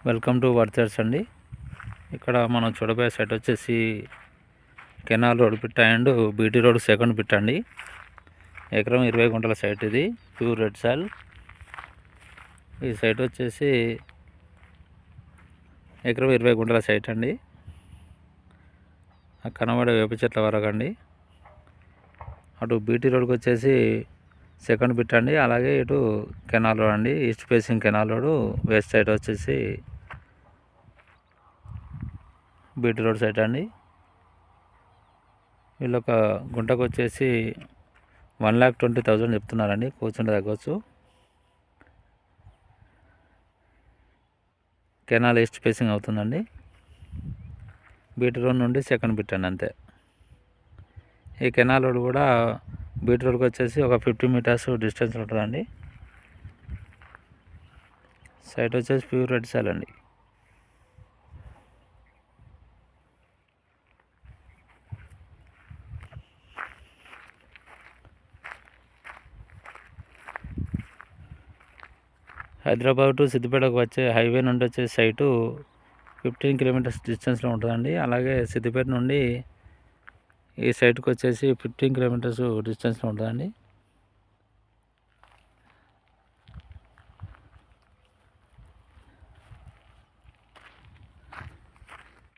Welcome to వర్చర్స్ అండి. ఇక్కడ మనం చూడబోయే సైట్ వచ్చేసి కెనాల్ రోడ్ పిట్ట అండ్ బీటీ రోడ్ సెకండ్ పిట్ట అండి. ఎకరం 20 గుంటల సైట్ ఇది, ప్యూర్ రెడ్ సాయిల్. ఈ సైట్ వచ్చేసి ఎకరం 20 గుంటల సైట్ అండి. ఆ కనబడే వేప చెట్ల వరకు అండి. అటు బీటీ రోడ్కి వచ్చేసి సెకండ్ పిట్ అండి. అలాగే ఇటు కెనాల్ రోడ్ అండి, east facing canal road. West side వచ్చేసి బీటీ రోడ్ సైడ్ అండి. వీళ్ళు ఒక గుంటకు వచ్చేసి 1,20,000 చెప్తున్నారండి. కూర్చుంటే తగ్గవచ్చు. కెనాల్ ఈస్ట్ ఫేసింగ్ అవుతుందండి. బీటీ రోడ్ నుండి సెకండ్ బిట్ అండి, అంతే. ఈ కెనాల్ రోడ్ కూడా బీటీ రోడ్కి వచ్చేసి ఒక 50 మీటర్స్ డిస్టెన్స్ ఉంటుందండి. సైట్ వచ్చేసి ప్యూర్ రెడ్ సాయిల్ అండి. హైదరాబాద్ టు సిద్దిపేటకు వచ్చే హైవే నుండి వచ్చే సైటు 15 కిలోమీటర్స్ డిస్టెన్స్లో ఉంటుందండి. అలాగే సిద్దిపేట నుండి ఈ సైట్కి వచ్చేసి 15 కిలోమీటర్స్ డిస్టెన్స్లో ఉంటుందండి.